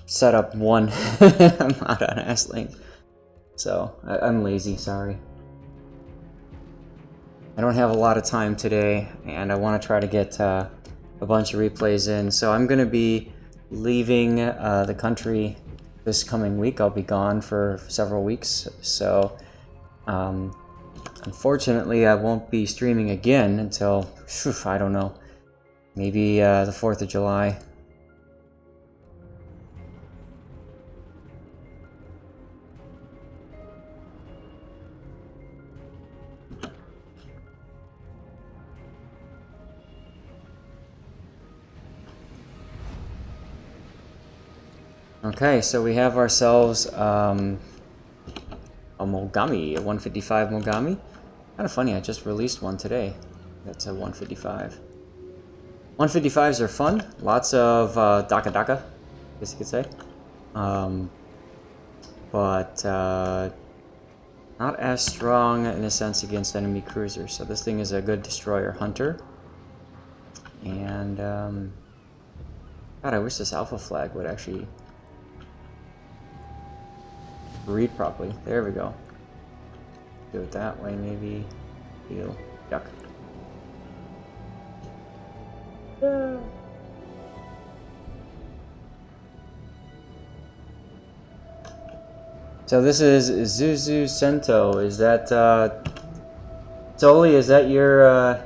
set up one mod on S-Link. So, I'm lazy, sorry. I don't have a lot of time today, and I want to try to get a bunch of replays in. So I'm going to be leaving the country this coming week. I'll be gone for several weeks. So unfortunately, I won't be streaming again until, I don't know, maybe the 4th of July. Okay, so we have ourselves a Mogami, a 155 Mogami. Kind of funny, I just released one today. That's a 155. 155s are fun. Lots of Daka Daka, I guess you could say. But not as strong in a sense against enemy cruisers. So this thing is a good destroyer hunter. And God, I wish this alpha flag would actually read properly. There we go. Do it that way, maybe. Heal. Yuck. So this is Zuzu Sento. Is that Toli? Is that your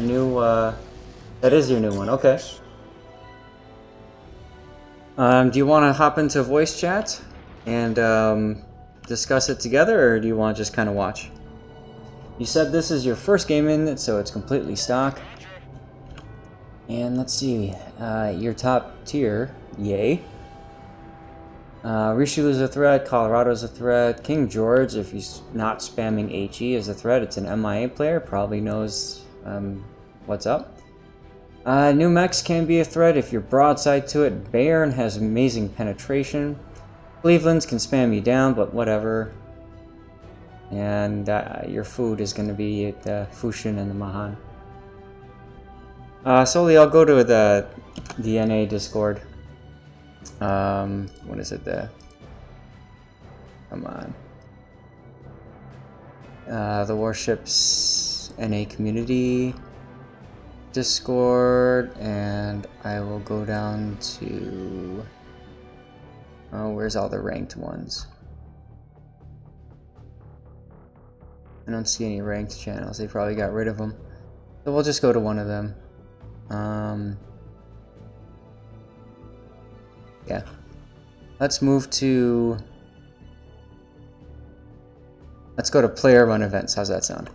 new? That is your new one. Okay. Do you want to hop into voice chat and discuss it together, or do you want to just kind of watch? You said this is your first game in it, so it's completely stock. And let's see, your top tier, yay. Rishilu's a threat, Colorado's a threat, King George, if he's not spamming HE, is a threat. It's an MIA player, probably knows what's up. New Mex can be a threat if you're broadside to it. Bayern has amazing penetration. Cleveland's can spam you down, but whatever. And your food is going to be at Fushin and the Mahan. Solely, I'll go to the NA Discord. What is it? Come on. The Warships NA Community Discord, and I will go down to... Oh, where's all the ranked ones? I don't see any ranked channels. They probably got rid of them. So we'll just go to one of them. Yeah. Let's move to... Let's go to player run events. How's that sound?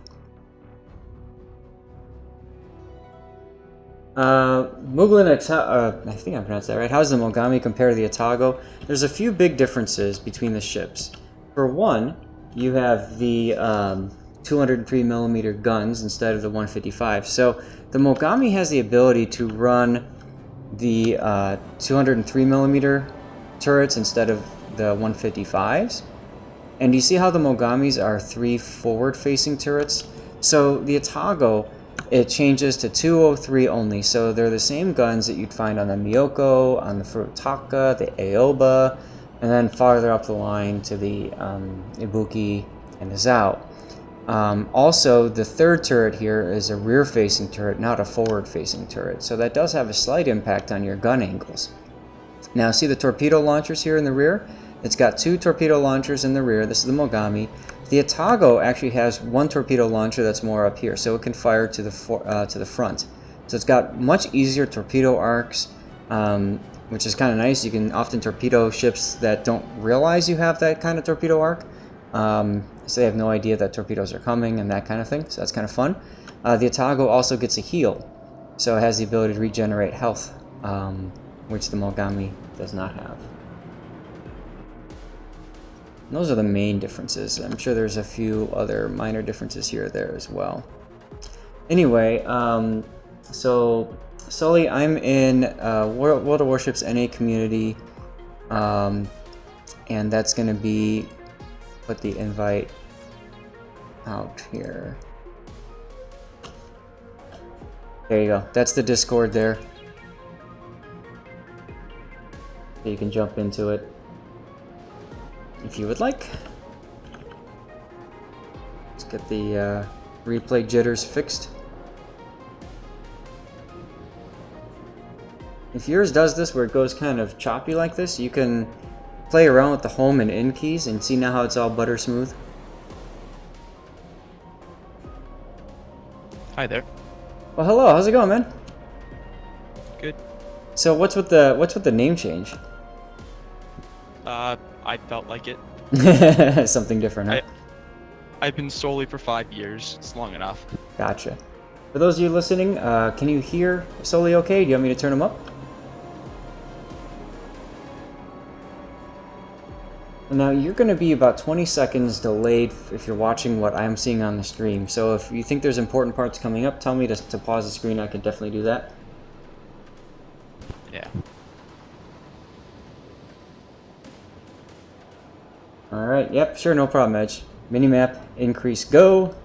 Muglin, I think I pronounced that right. How does the Mogami compare to the Atago? There's a few big differences between the ships. For one, you have the 203mm guns instead of the 155. So the Mogami has the ability to run the 203mm turrets instead of the 155s. And you see how the Mogamis are 3 forward-facing turrets? So the Atago, it changes to 203 only, so they're the same guns that you'd find on the Miyoko, on the Furutaka, the Aoba, and then farther up the line to the Ibuki and the Zao. Also, the third turret here is a rear-facing turret, not a forward-facing turret, so that does have a slight impact on your gun angles. Now, see the torpedo launchers here in the rear? It's got 2 torpedo launchers in the rear. This is the Mogami. The Atago actually has 1 torpedo launcher that's more up here, so it can fire to the front. So it's got much easier torpedo arcs, which is kind of nice. You can often torpedo ships that don't realize you have that kind of torpedo arc. So they have no idea that torpedoes are coming and that kind of thing, so that's kind of fun. The Atago also gets a heal, so it has the ability to regenerate health, which the Mogami does not have. And those are the main differences. I'm sure there's a few other minor differences here or there as well. Anyway, so Sully, I'm in World of Warships NA community, and that's going to be, put the invite out here. There you go. That's the Discord there. So you can jump into it if you would like. Let's get the replay jitters fixed. If yours does this where it goes kind of choppy like this, you can play around with the home and in keys and see now how it's all butter smooth. Hi there. Well, hello. How's it going, man? Good. So what's with the name change? I felt like it. Something different, huh? I've been solely for 5 years. It's long enough. Gotcha. For those of you listening, can you hear Soli okay? Do you want me to turn him up? Now, you're going to be about 20 seconds delayed if you're watching what I'm seeing on the stream. So if you think there's important parts coming up, tell me to pause the screen. I can definitely do that. Yeah. Alright, yep, sure, no problem, Edge. Minimap, increase, go!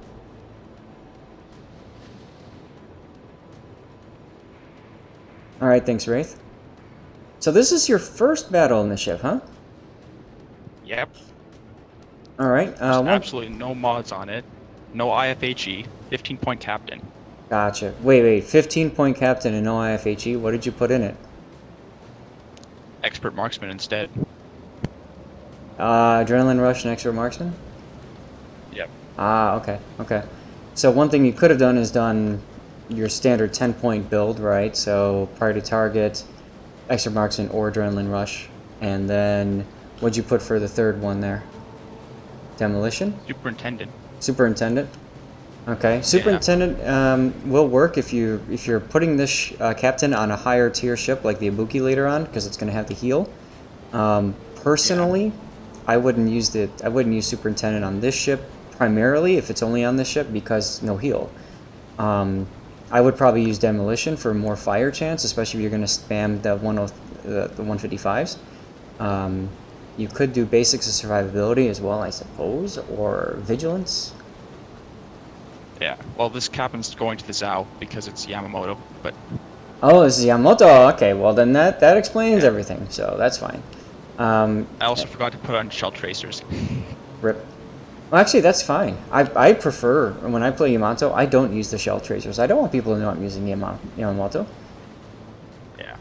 Alright, thanks, Wraith. So this is your first battle in the ship, huh? Yep. Alright, There's absolutely no mods on it. No IFHE. 15-point captain. Gotcha. Wait, 15-point captain and no IFHE? What did you put in it? Expert marksman instead. Adrenaline rush and expert marksman? Yep. Ah, okay. So one thing you could have done is done your standard 10-point build, right? So priority target, expert marksman, or adrenaline rush. And then what'd you put for the third one there? Demolition? Superintendent. Superintendent? Okay. Superintendent will work if you're putting this captain on a higher tier ship like the Ibuki later on, because it's going to have the heal. Personally, I wouldn't use superintendent on this ship primarily if it's only on this ship because no heal. I would probably use demolition for more fire chance, especially if you're going to spam the 155s. You could do basics of survivability as well, I suppose, or vigilance. Yeah. Well, this captain's going to the Zao because it's Yamamoto, but... Oh, this is Yamamoto. Okay, well then that explains everything, so that's fine. I also forgot to put on shell tracers. Rip. Well, actually, that's fine. I prefer, when I play Yamato, I don't use the shell tracers. I don't want people to know I'm using Yamamoto. Yeah.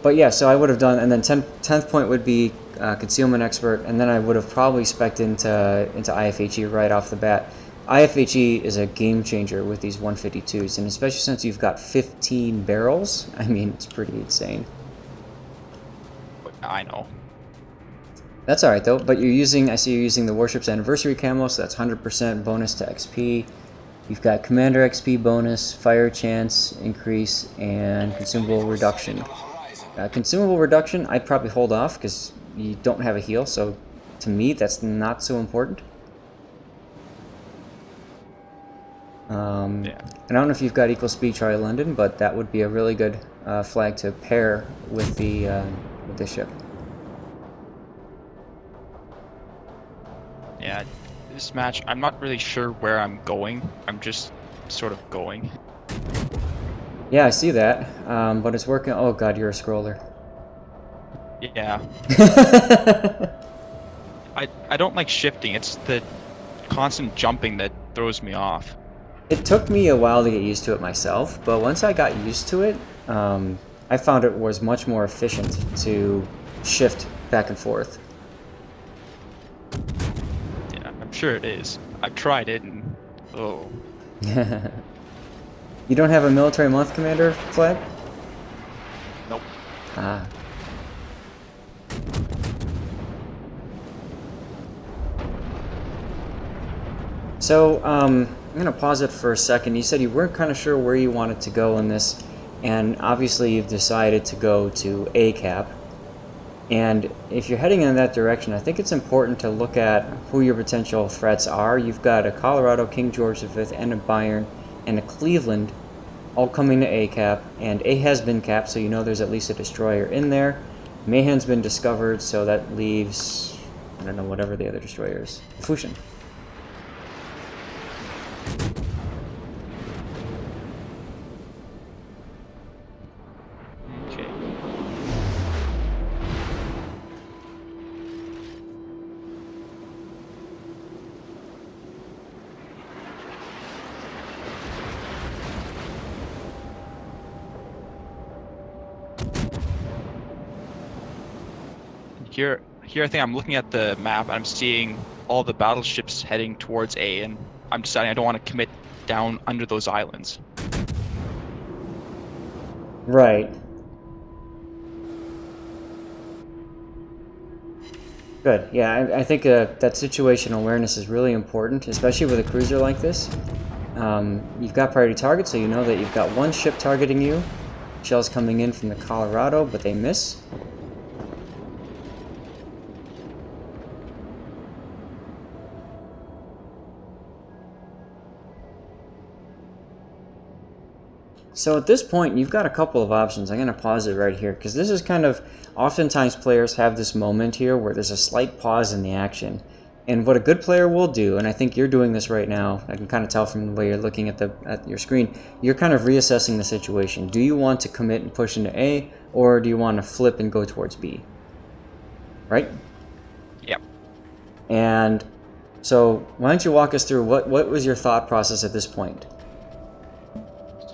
But yeah, so I would have done, and then 10th point would be concealment expert, and then I would have probably spec'd into IFHE right off the bat. IFHE is a game changer with these 152s, and especially since you've got 15 barrels, I mean, it's pretty insane. I know. That's alright though, but I see you're using the Warship's Anniversary camo, so that's 100% bonus to XP. You've got Commander XP bonus, Fire Chance increase, and Consumable Reduction. Consumable Reduction, I'd probably hold off, because you don't have a heal, so to me, that's not so important. And I don't know if you've got equal speed Charlie London, but that would be a really good flag to pair with the ship. Yeah, this match, I'm not really sure where I'm going. I'm just sort of going. Yeah, I see that, but it's working. Oh god, you're a scroller. Yeah. I don't like shifting. It's the constant jumping that throws me off. It took me a while to get used to it myself, but once I got used to it, I found it was much more efficient to shift back and forth. Yeah, I'm sure it is. I've tried it and... oh. You don't have a military month commander flag? Nope. Ah. So, I'm going to pause it for a second. You said you weren't kind of sure where you wanted to go in this, and obviously you've decided to go to ACAP. And if you're heading in that direction, I think it's important to look at who your potential threats are. You've got a Colorado, King George V, and a Bayern, and a Cleveland, all coming to ACAP, and A has been capped, so you know there's at least a destroyer in there. Mayhen's been discovered, so that leaves, I don't know, whatever the other destroyer is. Fushin. Here I think I'm looking at the map and I'm seeing all the battleships heading towards A, and I'm deciding I don't want to commit down under those islands. Right. Good. Yeah, I think that situational awareness is really important, especially with a cruiser like this. You've got priority targets, so you know that you've got one ship targeting you. Shells coming in from the Colorado, but they miss. So at this point, you've got a couple of options. I'm going to pause it right here, because this is kind of, oftentimes players have this moment here where there's a slight pause in the action. And what a good player will do, and I think you're doing this right now, I can kind of tell from the way you're looking at your screen, you're kind of reassessing the situation. Do you want to commit and push into A, or do you want to flip and go towards B? Right? Yep. And so why don't you walk us through what was your thought process at this point?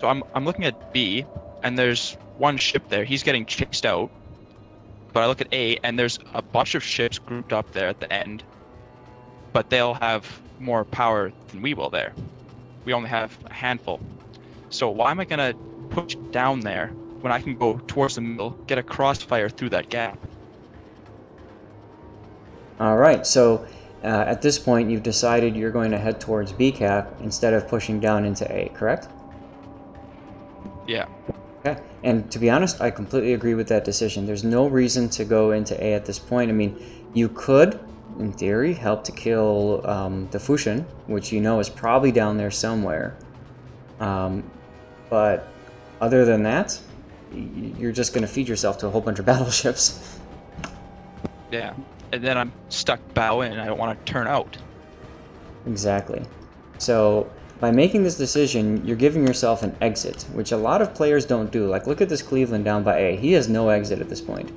So I'm looking at B, and there's one ship there. He's getting chased out. But I look at A, and there's a bunch of ships grouped up there at the end. But they'll have more power than we will there. We only have a handful. So why am I going to push down there when I can go towards the middle, get a crossfire through that gap? All right, so at this point, you've decided you're going to head towards B cap instead of pushing down into A, correct? Yeah. Okay, and to be honest, I completely agree with that decision. There's no reason to go into A at this point. I mean, you could, in theory, help to kill the Fusion, which you know is probably down there somewhere. But other than that, you're just going to feed yourself to a whole bunch of battleships. Yeah, and then I'm stuck bow in, and I don't want to turn out. Exactly. So by making this decision, you're giving yourself an exit, which a lot of players don't do. Like, look at this Cleveland down by A. He has no exit at this point.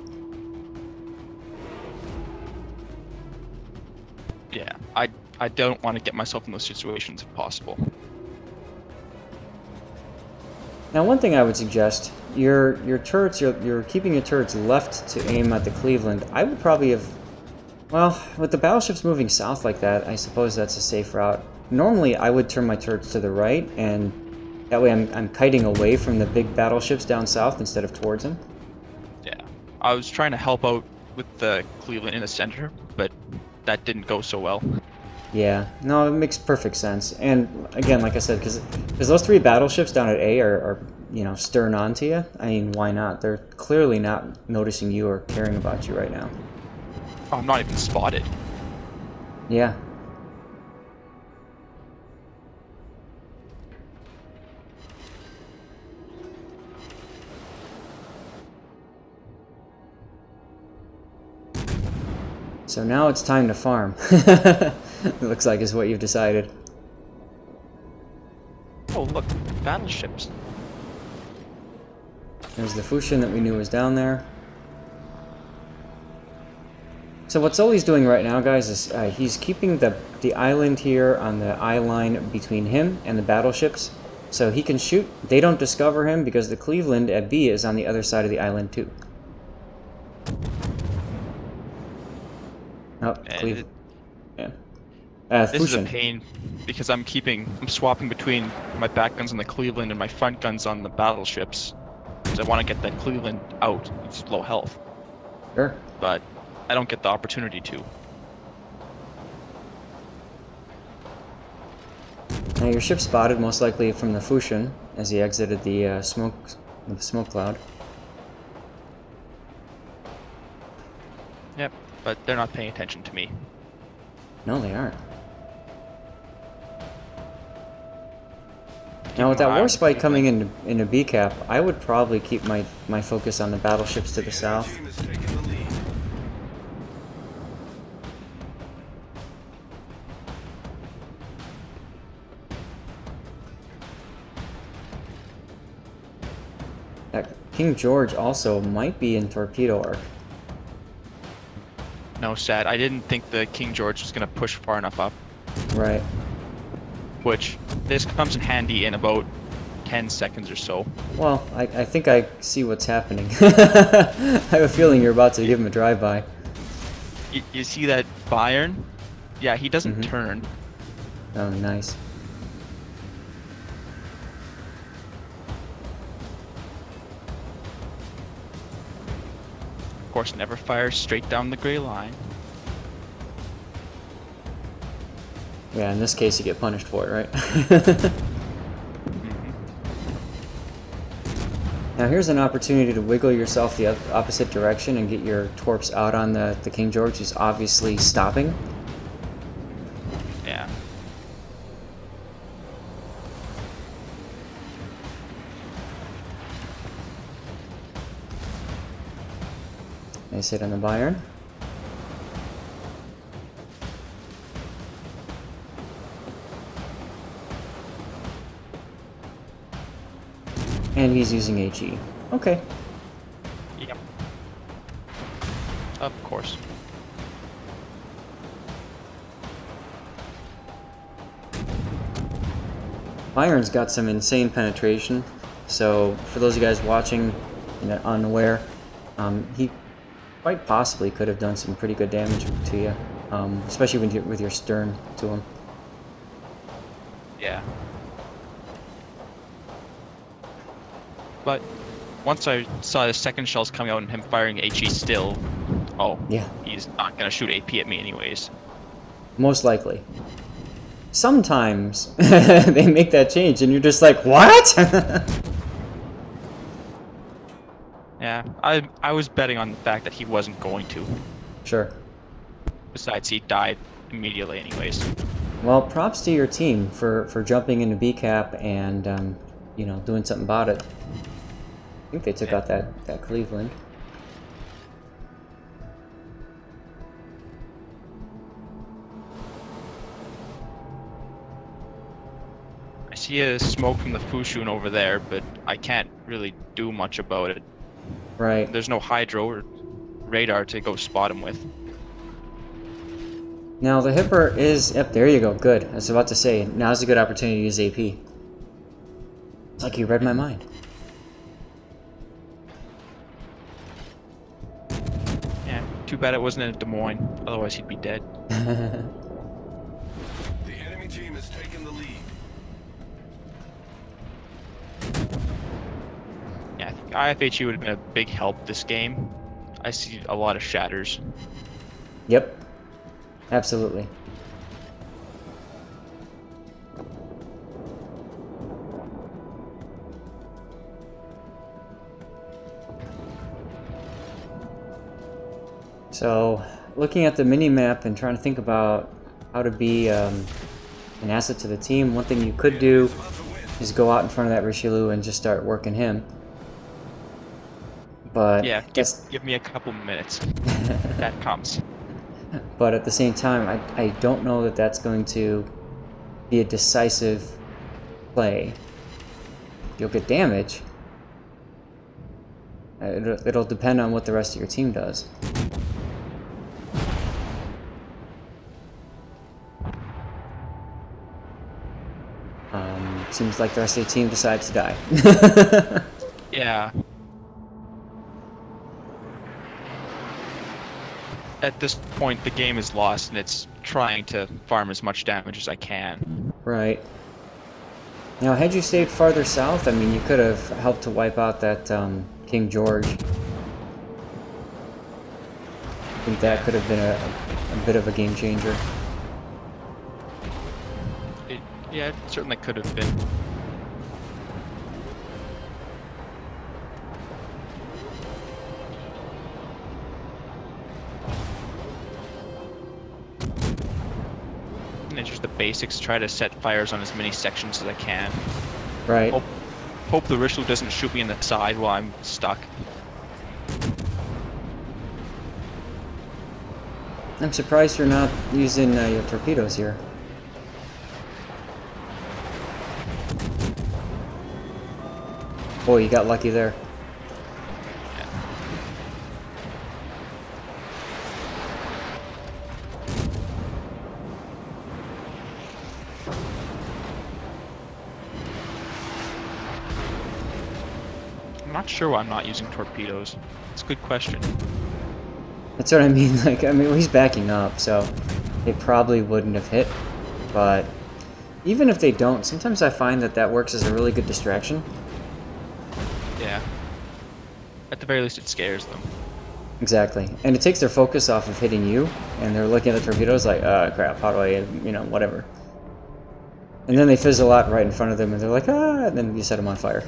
Yeah, I don't want to get myself in those situations if possible. Now, one thing I would suggest, your turrets, you're keeping your turrets left to aim at the Cleveland. I would probably have, well, with the battleships moving south like that, I suppose that's a safe route. Normally, I would turn my turrets to the right, and that way I'm kiting away from the big battleships down south instead of towards them. Yeah, I was trying to help out with the Cleveland in the center, but that didn't go so well. Yeah, no, it makes perfect sense. And again, like I said, because those three battleships down at A are you know, stern onto you. I mean, why not? They're clearly not noticing you or caring about you right now. Oh, I'm not even spotted. Yeah. So now it's time to farm. It looks like is what you've decided. Oh, look, battleships. There's the Fusion that we knew was down there. So what Sully's doing right now, guys, is he's keeping the island here on the eye line between him and the battleships, so he can shoot. They don't discover him because the Cleveland at B is on the other side of the island too. Oh, Cleveland. Yeah. This is a pain because I'm swapping between my back guns on the Cleveland and my front guns on the battleships. Because I want to get that Cleveland out. It's low health. Sure. But I don't get the opportunity to. Now your ship spotted most likely from the Fusion as he exited the smoke cloud. Yep, but they're not paying attention to me. No, they aren't. Now with that war spike coming into B cap, I would probably keep my focus on the battleships to the south. King George also might be in torpedo arc. No, sad. I didn't think the King George was going to push far enough up. Right. Which, this comes in handy in about 10 seconds or so. Well, I think I see what's happening. I have a feeling you're about to give him a drive-by. You see that Bayern? Yeah, he doesn't Mhm. turn. Oh, nice. Of course, never fires straight down the gray line. Yeah, in this case, you get punished for it, right? Mhm. Now here's an opportunity to wiggle yourself the opposite direction and get your torps out on the King George, who's obviously stopping. Yeah. Nice hit on the Bayern. And he's using HE. Okay. Yep. Of course. Bayern's got some insane penetration, so for those of you guys watching and unaware, he quite possibly could have done some pretty good damage to you, especially with your stern to him. Yeah. But once I saw the second shells coming out and him firing HE still, oh, Yeah, he's not gonna shoot AP at me anyways. most likely. Sometimes they make that change and you're just like, what? Yeah, I was betting on the fact that he wasn't going to. Sure. Besides, he died immediately anyways. Well, props to your team for jumping into B cap and you know, doing something about it. I think they took out that Cleveland. I see a smoke from the Fushun over there, but I can't really do much about it. Right. There's no hydro or radar to go spot him with. Now the Hipper is... Yep, there you go. Good. I was about to say, now's a good opportunity to use AP. It's like you read my mind. Yeah, too bad it wasn't in Des Moines, otherwise he'd be dead. The enemy team has taken the lead. Yeah, I think IFHE would have been a big help this game. I see a lot of shatters. Yep. Absolutely. So, looking at the mini-map and trying to think about how to be an asset to the team, one thing you could do is go out in front of that Richelieu and just start working him. But Yeah, give me a couple minutes. That comes. But at the same time, I don't know that that's going to be a decisive play. You'll get damage. It'll depend on what the rest of your team does. Seems like the rest of the team decides to die. Yeah. At this point, the game is lost, and it's trying to farm as much damage as I can. Right. Now, had you stayed farther south, I mean, you could have helped to wipe out that King George. I think that could have been a bit of a game changer. Yeah, it certainly could have been. And it's just the basics, try to set fires on as many sections as I can. Right. Hope the Richelieu doesn't shoot me in the side while I'm stuck. I'm surprised you're not using your torpedoes here. Boy, you got lucky there. I'm not sure why I'm not using torpedoes. It's a good question. That's what I mean. Like, I mean, he's backing up, so they probably wouldn't have hit. But even if they don't, sometimes I find that that works as a really good distraction. Yeah. At the very least, it scares them. Exactly. And it takes their focus off of hitting you, and they're looking at the torpedoes like, crap, how do I, you know, whatever. And then they fizzle out right in front of them, and they're like, ah, and then you set them on fire.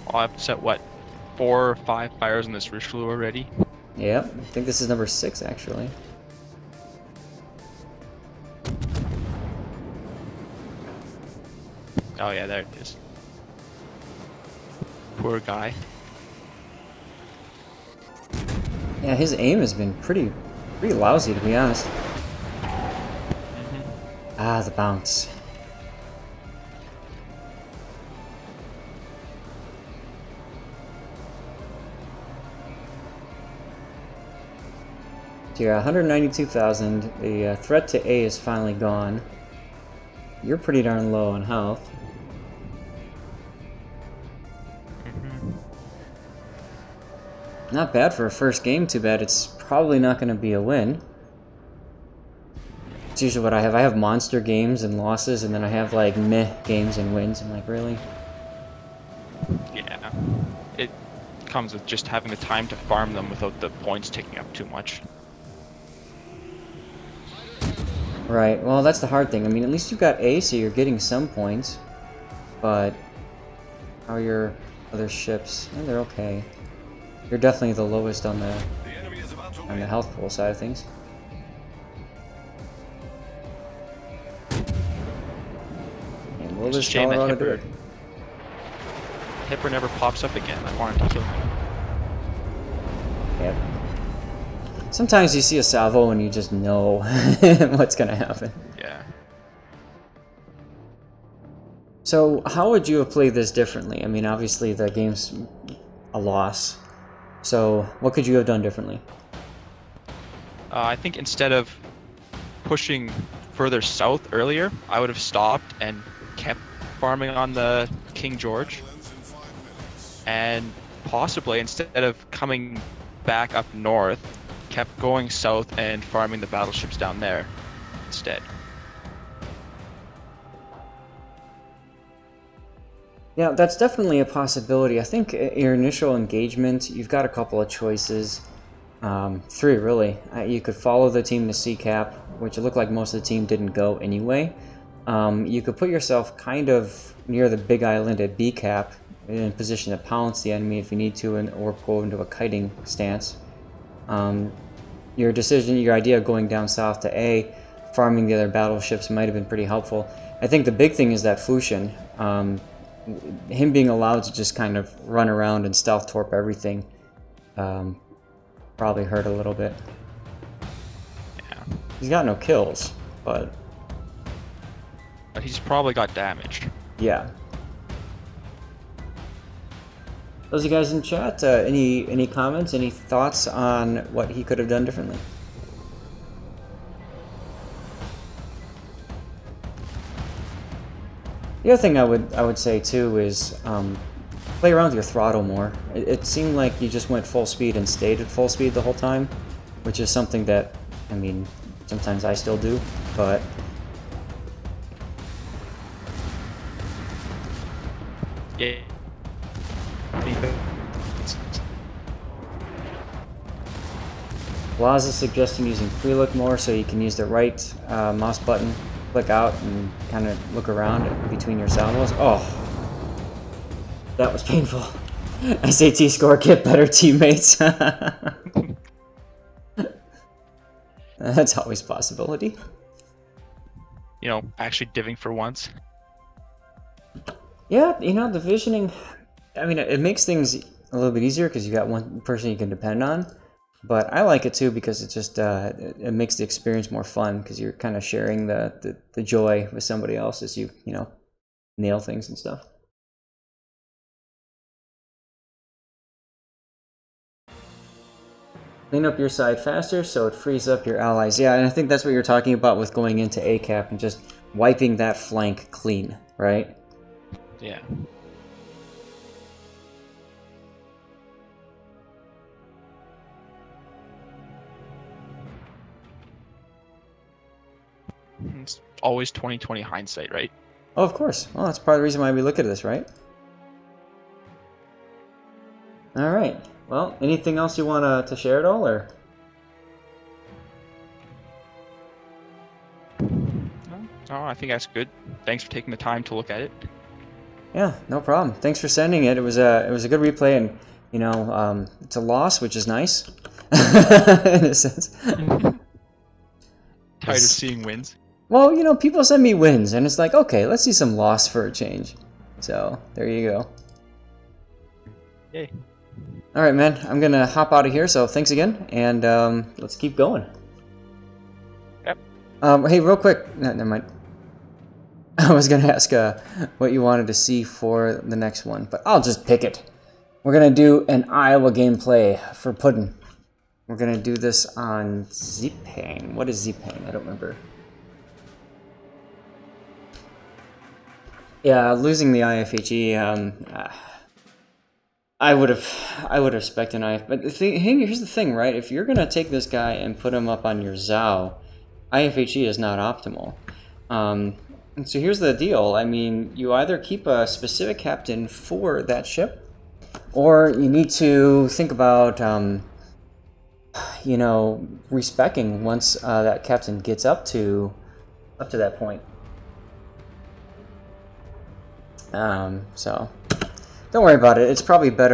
Oh, I've set, what, 4 or 5 fires in this Richelieu already? Yep, I think this is number 6, actually. Oh yeah, there it is. Poor guy. Yeah, his aim has been pretty lousy, to be honest. Ah, the bounce. So you're 192,000. The threat to A is finally gone. You're pretty darn low on health. Not bad for a first game, too bad it's probably not going to be a win. It's usually what I have. I have monster games and losses, and then I have like meh games and wins. I'm like, really? Yeah. It comes with just having the time to farm them without the points taking up too much. Right, well that's the hard thing. I mean, at least you've got A, so you're getting some points. But how are your other ships? Oh, they're okay. You're definitely the lowest on the health pool side of things. And will this Shame that Colorado do it? Hipper never pops up again. I wanted to kill him. Yep. Sometimes you see a salvo and you just know what's gonna happen. Yeah. So how would you have played this differently? I mean, obviously the game's a loss. So what could you have done differently? I think instead of pushing further south earlier, I would have stopped and kept farming on the King George. And possibly, instead of coming back up north, kept going south and farming the battleships down there instead. Yeah, that's definitely a possibility. I think your initial engagement, you've got a couple of choices. 3, really. You could follow the team to C-cap, which it looked like most of the team didn't go anyway. You could put yourself kind of near the big island at B-cap, in a position to pounce the enemy if you need to, or go into a kiting stance. Your decision, your idea of going down south to A, farming the other battleships might have been pretty helpful. I think the big thing is that Fusion. Him being allowed to just kind of run around and stealth torp everything probably hurt a little bit. Yeah. He's got no kills, but he's probably got damaged. yeah. Those of you guys in chat, any comments, any thoughts on what he could have done differently? The other thing I would say too is play around with your throttle more. It seemed like you just went full speed and stayed at full speed the whole time, which is something that, I mean, sometimes I still do, but Yeah. Laws is suggesting using free look more so you can use the right mouse button, click out, and kind of look around between your salvos. Oh, that was painful. SAT score, get better teammates. That's always a possibility. You know, actually diving for once. Yeah, you know, the visioning, I mean, it makes things a little bit easier because you got one person you can depend on. But I like it too because it just it makes the experience more fun because you're kind of sharing the joy with somebody else as you know, nail things and stuff. Clean up your side faster so it frees up your allies. Yeah, and I think that's what you're talking about with going into ACAP and just wiping that flank clean, right? Yeah. It's always 20/20 hindsight, right? Oh, of course. Well, that's part of the reason why we look at this, right? All right. Well, anything else you want to share at all, or? No, I think that's good. Thanks for taking the time to look at it. Yeah, no problem. Thanks for sending it. It was a good replay, and you know, it's a loss, which is nice in a sense. Tired of seeing wins. Well, you know, people send me wins, and it's like, okay, let's see some loss for a change. So there you go. Yay. All right, man. I'm gonna hop out of here. So thanks again, and let's keep going. Yep. Hey, real quick. No, never mind. I was gonna ask what you wanted to see for the next one, but I'll just pick it. We're gonna do an Iowa gameplay for Puddin'. We're gonna do this on Zipang. What is Zipang? I don't remember. Yeah, losing the IFHE. I would have spec'd an IF, but here's the thing, right? If you're gonna take this guy and put him up on your Zhao, IFHE is not optimal. And so here's the deal. I mean, you either keep a specific captain for that ship, or you need to think about, you know, respecking once that captain gets up to that point. So don't worry about it. It's probably better.